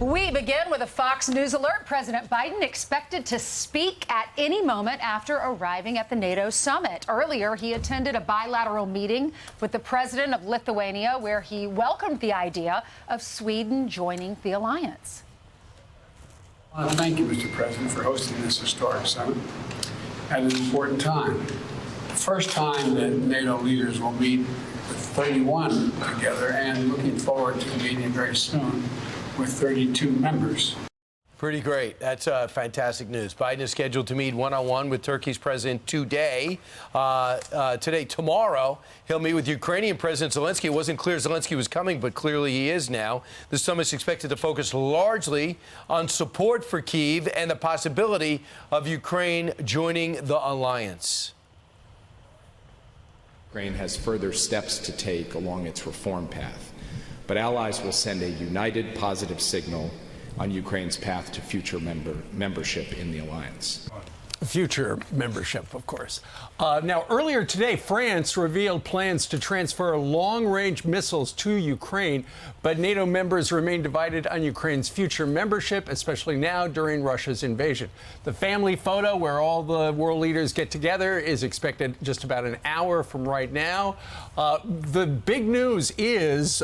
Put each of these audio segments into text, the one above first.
We begin with a Fox News alert. President Biden expected to speak at any moment after arriving at the NATO summit. Earlier, he attended a bilateral meeting with the president of Lithuania, where he welcomed the idea of Sweden joining the alliance. Thank you, Mr. President, for hosting this historic summit at an important time. The first time that NATO leaders will meet with 31 together, and looking forward to meeting very soon with 32 members. Pretty great. That's fantastic news. Biden is scheduled to meet one-on-one with Turkey's president today. Tomorrow, he'll meet with Ukrainian President Zelensky. It wasn't clear Zelensky was coming, but clearly he is now. The summit is expected to focus largely on support for Kyiv and the possibility of Ukraine joining the alliance. Ukraine has further steps to take along its reform path, but allies will send a united positive signal on Ukraine's path to future membership in the alliance. Future membership, of course. Now, earlier today, France revealed plans to transfer long-range missiles to Ukraine, but NATO members remain divided on Ukraine's future membership, especially now during Russia's invasion. The family photo where all the world leaders get together is expected just about an hour from right now. The big news is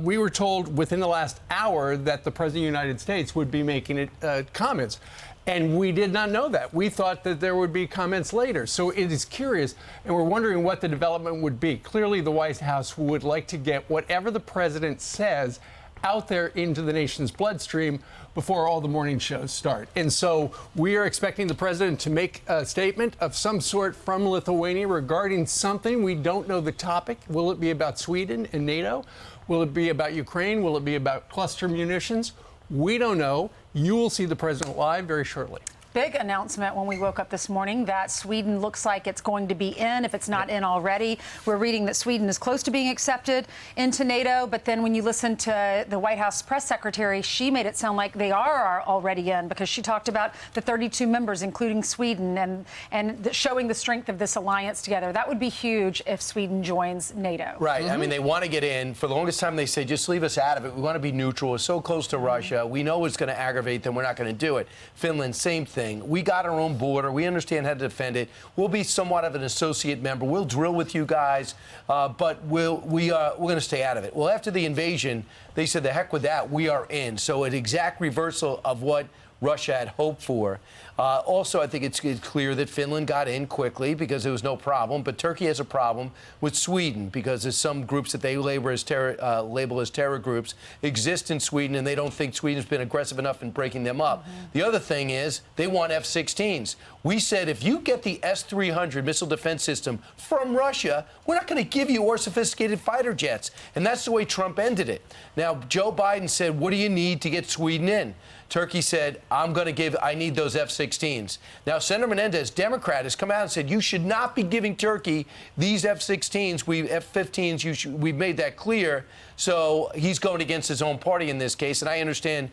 we were told within the last hour that the President of the United States would be making comments. And we did not know that. We thought that there would be comments later. So it is curious, and we're wondering what the development would be. Clearly, the White House would like to get whatever the president says out there into the nation's bloodstream before all the morning shows start. And so we are expecting the president to make a statement of some sort from Lithuania regarding something. We don't know the topic. Will it be about Sweden and NATO? Will it be about Ukraine? Will it be about cluster munitions? We don't know. You will see the president live very shortly. Big announcement when we woke up this morning that Sweden looks like it's going to be in, if it's not in already. We're reading that Sweden is close to being accepted into NATO. But then when you listen to the White House press secretary, she made it sound like they are already in, because she talked about the 32 members, including Sweden, and showing the strength of this alliance together. That would be huge if Sweden joins NATO. Right. I mean, they want to get in. For the longest time, they say, just leave us out of it. We want to be neutral. We're so close to Russia. We know it's going to aggravate them. We're not going to do it. Finland, same thing. We got our own border. We understand how to defend it. We'll be somewhat of an associate member. We'll drill with you guys, but we're going to stay out of it. Well, after the invasion, they said, the heck with that. We are in. So an exact reversal of what Russia had hoped for. Also, I think it's clear that Finland got in quickly because there was no problem. But Turkey has a problem with Sweden because there's some groups that they label as terror groups exist in Sweden, and they don't think Sweden's been aggressive enough in breaking them up. The other thing is they want F-16s. We said, if you get the S-300 missile defense system from Russia, we're not going to give you more sophisticated fighter jets. And that's the way Trump ended it. Now, Joe Biden said, what do you need to get Sweden in? Turkey said, I need those F-16s. Now, Senator Menendez, Democrat, has come out and said, you should not be giving Turkey these F-16s, F-15s. We've made that clear. So he's going against his own party in this case. And I understand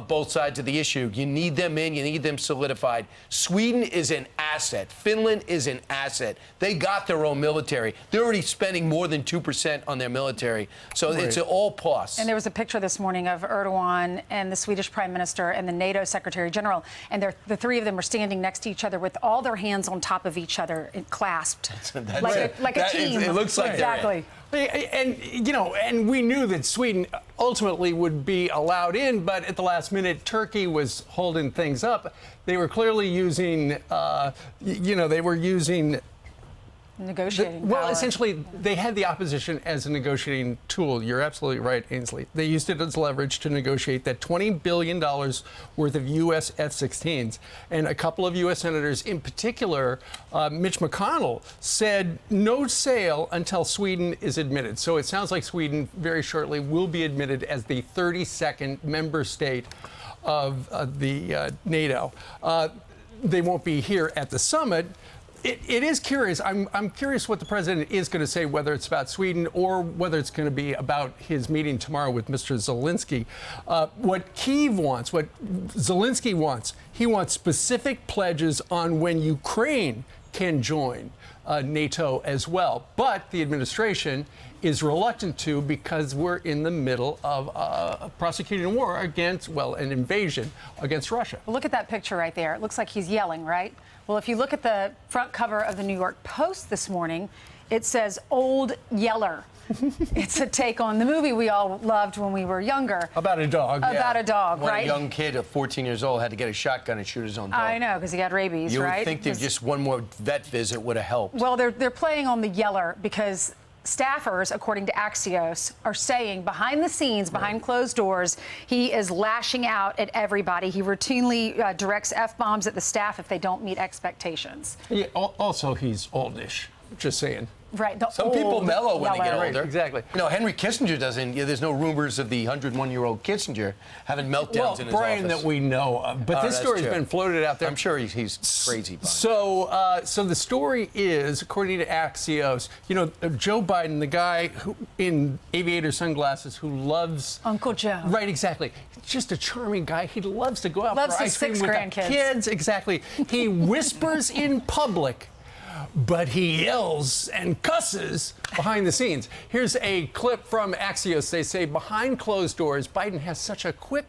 both sides of the issue. You need them in. You need them solidified. Sweden is an asset. Finland is an asset. They got their own military. They're already spending more than 2% on their military. So it's an all plus. And there was a picture this morning of Erdogan and the Swedish Prime Minister and the NATO Secretary General. And the three of them are standing next to each other with all their hands on top of each other, clasped like a team. It looks like exactly. And, and we knew that Sweden ultimately would be allowed in, but at the last minute, Turkey was holding things up. They were clearly using, negotiating well, power. essentially, they had the opposition as a negotiating tool. You're absolutely right, Ainsley. They used it as leverage to negotiate that $20 billion worth of U.S. F-16s. And a couple of U.S. senators, in particular, Mitch McConnell, said no sale until Sweden is admitted. So it sounds like Sweden very shortly will be admitted as the 32nd member state of the NATO. They won't be here at the summit. It is curious. I'm curious what the president is going to say, whether it's about Sweden or whether it's going to be about his meeting tomorrow with Mr. Zelensky. What Kyiv wants, what Zelensky wants, he wants specific pledges on when Ukraine can join NATO as well. But the administration is reluctant to because we're in the middle of prosecuting a war against, well, an invasion against Russia. Well, look at that picture right there. It looks like he's yelling, right? Well, if you look at the front cover of the New York Post this morning, it says Old Yeller. It's a take on the movie we all loved when we were younger. About a dog. About a dog, when right? a young kid of 14 years old had to get a shotgun and shoot his own dog. I know, because he had rabies, You right? would think that just one more vet visit would have helped. Well, they're playing on the Yeller because staffers, according to Axios, are saying behind the scenes, behind closed doors, he is lashing out at everybody. He routinely directs F-bombs at the staff if they don't meet expectations. Yeah, also, he's oldish. Just saying. Right. Some people mellow when they get Yeller. older. Right, exactly. You know, Henry Kissinger doesn't. There's no rumors of the 101-year-old Kissinger having meltdowns in his Brian, office. that we know of. But this that's story's true. been floated out there. I'm sure he's crazy. Brian. So the story is, according to Axios, you know, Joe Biden, the guy who, in aviator sunglasses, who loves Uncle Joe. Right, exactly. Just a charming guy. He loves to go out Loves for his ice cream 6 with the grandkids. kids. Exactly. He whispers in public, but he yells and cusses behind the scenes. Here's a clip from Axios. They say, behind closed doors, Biden has such a quick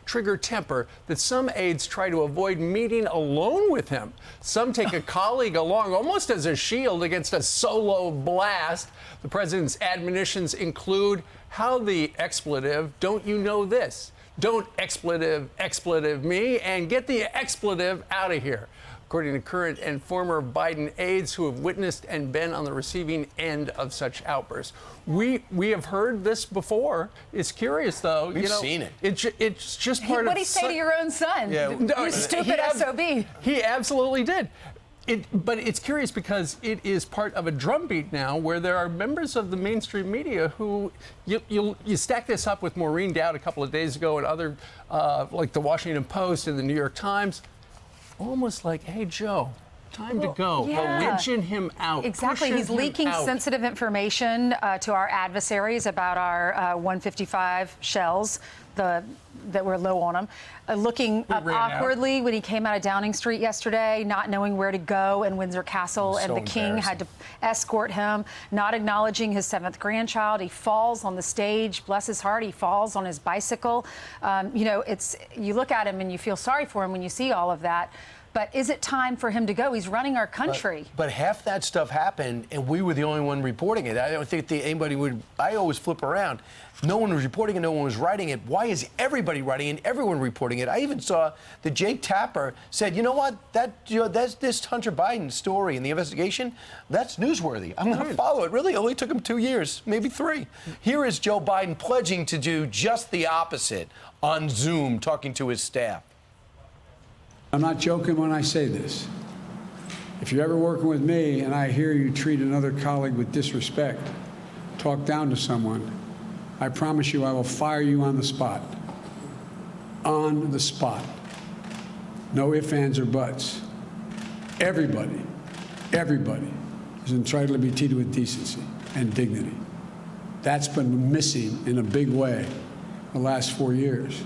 trigger temper that some aides try to avoid meeting alone with him. Some take a colleague along almost as a shield against a solo blast. The president's admonitions include how the expletive, don't you know this? Don't expletive me, and get the expletive out of here. According to current and former Biden aides who have witnessed and been on the receiving end of such outbursts. We have heard this before. It's curious, though. We've seen it. It's just part of... What'd he say to your own son? Yeah. You stupid SOB. He absolutely did. But it's curious because it is part of a drumbeat now where there are members of the mainstream media who you stack this up with Maureen Dowd a couple of days ago and other, like the Washington Post and the New York Times, almost like, hey, Joe, time to go. Yeah. Wedging him out. Exactly. pushing He's him leaking out. sensitive information to our adversaries about our 155 shells that were low on them. Looking up ran out. awkwardly when he came out of Downing Street yesterday, not knowing where to go in Windsor Castle, and So the king had to escort him, not acknowledging his 7th grandchild. He falls on the stage, bless his heart, he falls on his bicycle. You know, you look at him and you feel sorry for him when you see all of that. But is it time for him to go? He's running our country. But half that stuff happened, and we were the only one reporting it. I don't think anybody would. I always flip around. No one was reporting it. No one was writing it. Why is everybody writing it? Everyone reporting it. I even saw that Jake Tapper said, "You know what? That's this Hunter Biden story and the investigation. That's newsworthy. I'm going to follow it." Really, it only took him 2 years, maybe 3. Here is Joe Biden pledging to do just the opposite on Zoom, talking to his staff. I'm not joking when I say this. If you're ever working with me and I hear you treat another colleague with disrespect, talk down to someone, I promise you I will fire you on the spot. On the spot. No ifs, ands, or buts. Everybody is entitled to be treated with decency and dignity. That's been missing in a big way the last 4 years.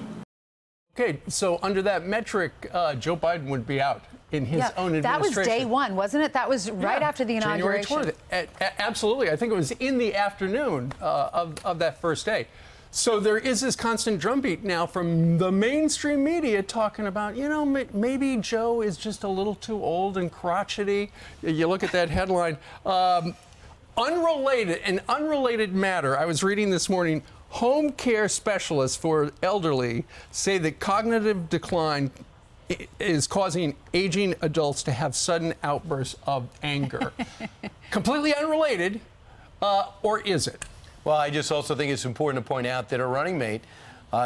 Okay, so under that metric, Joe Biden would be out in his own administration. That was day one, wasn't it? That was right after the inauguration. January 20th. Absolutely. I think it was in the afternoon of that first day. So there is this constant drumbeat now from the mainstream media talking about, you know, maybe Joe is just a little too old and crotchety. You look at that headline. Unrelated matter. I was reading this morning. Home care specialists for elderly say that cognitive decline is causing aging adults to have sudden outbursts of anger. Completely unrelated, or is it? Well, I just also think it's important to point out that her running mate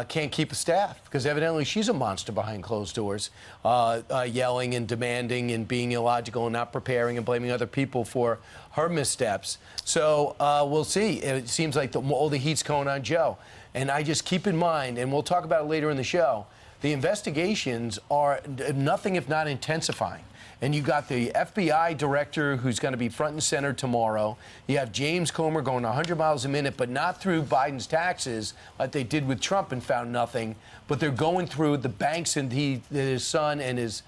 can't keep a staff because evidently she's a monster behind closed doors, yelling and demanding and being illogical and not preparing and blaming other people for her missteps. So we'll see. It seems like all the heat's going on Joe. And I just keep in mind, and we'll talk about it later in the show, the investigations are nothing if not intensifying. And you got the FBI director who's going to be front and center tomorrow. You have James Comer going 100 miles a minute, but not through Biden's taxes like they did with Trump and found nothing. But they're going through the banks and his son and his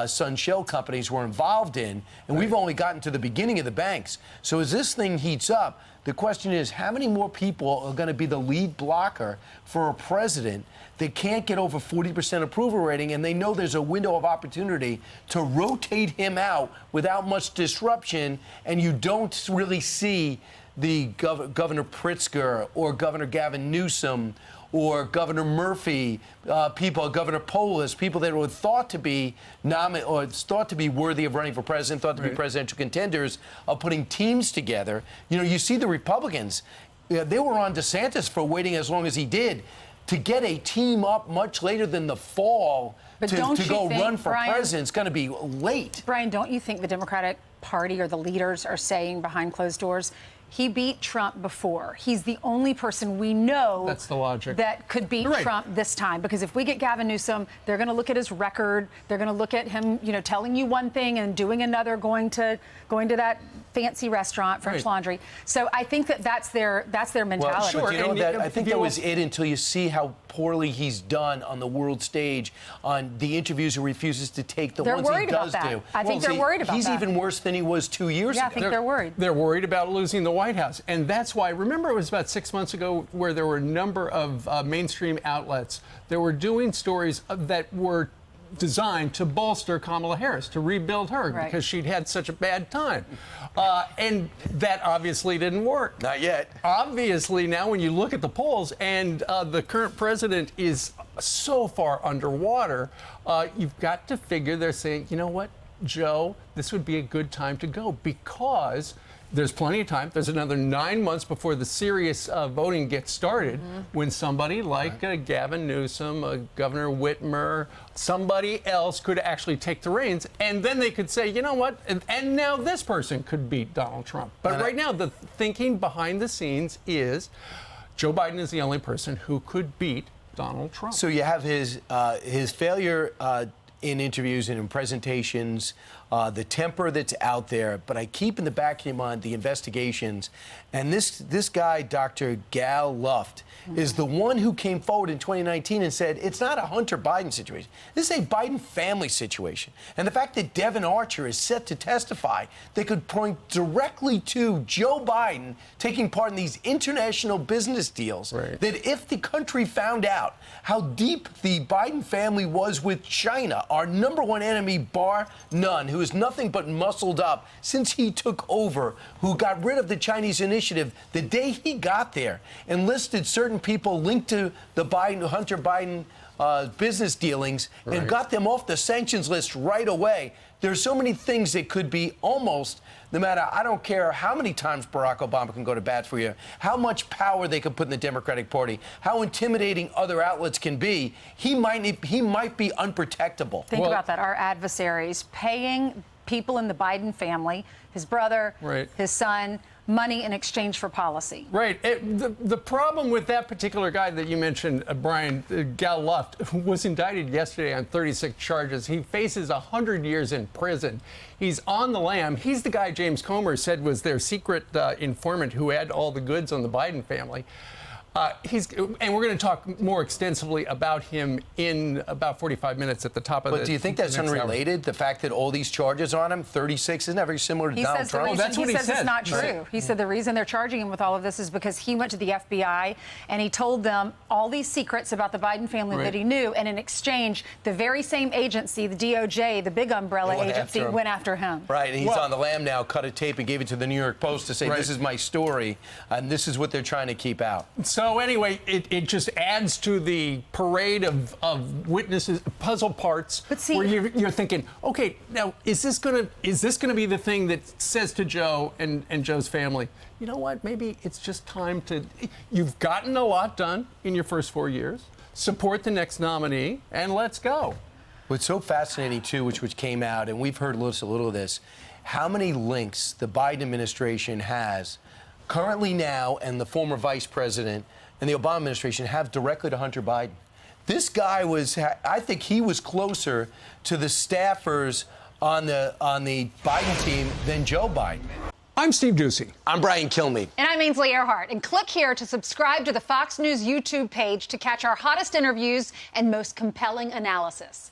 son's shell companies were involved in. And we've only gotten to the beginning of the banks. So as this thing heats up, the question is, how many more people are going to be the lead blocker for a president that can't get over 40% approval rating, and they know there's a window of opportunity to rotate him out without much disruption, and you don't really see the Governor Pritzker or Governor Gavin Newsom or Governor Murphy, Governor Polis, people that were thought to be thought to be worthy of running for president, thought to be presidential contenders, of putting teams together. You know, you see the Republicans, they were on DeSantis for waiting as long as he did to get a team up much later than the fall to go run for president. It's going to be late. Brian, don't you think the Democratic Party or the leaders are saying behind closed doors, he beat Trump before. He's the only person we know that's the logic that could beat Trump this time. Because if we get Gavin Newsom, they're going to look at his record. They're going to look at him, you know, telling you one thing and doing another, going to that fancy restaurant, French Laundry. So I think that's their mentality. Well, sure. You know, I think that was it until you see how poorly he's done on the world stage on the interviews he refuses to take, the ones he does do. I think they're worried about that. He's even worse than he was 2 years ago. Yeah, I think they're worried. They're worried about losing the White House. And that's why, remember, it was about 6 months ago where there were a number of mainstream outlets that were doing stories that were designed to bolster Kamala Harris, to rebuild her, because she'd had such a bad time. And that obviously didn't work. Not yet. Obviously, now when you look at the polls and the current president is so far underwater, you've got to figure they're saying, you know what, Joe, this would be a good time to go because there's plenty of time. There's another 9 months before the serious voting gets started when somebody like Gavin Newsom, Governor Whitmer, somebody else could actually take the reins. And then they could say, you know what? And now this person could beat Donald Trump. But right now, the thinking behind the scenes is Joe Biden is the only person who could beat Donald Trump. So you have his failure in interviews and in presentations, the temper that's out there. But I keep in the back of your mind the investigations. And this guy, Dr. Gallup, is the one who came forward in 2019 and said, it's not a Hunter Biden situation. This is a Biden family situation. And the fact that Devin Archer is set to testify, they could point directly to Joe Biden taking part in these international business deals. That if the country found out how deep the Biden family was with China, our number one enemy, bar none, who is nothing but muscled up since he took over, who got rid of the Chinese initiative the day he got there, enlisted certain people linked to the Hunter Biden business dealings and got them off the sanctions list right away. There's so many things that could be almost, no matter, I don't care how many times Barack Obama can go to bat for you, how much power they can put in the Democratic Party, how intimidating other outlets can be, he might be unprotectable. Think about that. Our adversaries paying people in the Biden family, his brother, his son, money in exchange for policy. The problem with that particular guy that you mentioned, Brian, Gallup, who was indicted yesterday on 36 charges. He faces 100 years in prison. He's on the lam. He's the guy James Comer said was their secret informant who had all the goods on the Biden family. And we're going to talk more extensively about him in about 45 minutes at the top of the. But do you think that's unrelated? The fact that all these charges on him, 36, isn't that very similar to Donald Trump? That's what he said. It's not true. He said the reason they're charging him with all of this is because he went to the FBI and he told them all these secrets about the Biden family that he knew, and in exchange, the very same agency, the DOJ, the big umbrella agency, went after him. Right, and he's on the lam now, cut a tape and gave it to the New York Post to say, this is my story, and this is what they're trying to keep out. So anyway, it just adds to the parade of witnesses, puzzle parts, where you're thinking, okay, now is this gonna be the thing that says to Joe and Joe's family, you know what, maybe it's just time to, you've gotten a lot done in your first 4 years, support the next nominee, and let's go. What's so fascinating, too, which came out, and we've heard a little of this, how many links the Biden administration has currently now and the former vice president and the Obama administration have directly to Hunter Biden. This guy I think he was closer to the staffers on the Biden team than Joe Biden. I'm Steve Ducey. I'm Brian Kilmeade. And I'm Ainsley Earhart. And click here to subscribe to the Fox News YouTube page to catch our hottest interviews and most compelling analysis.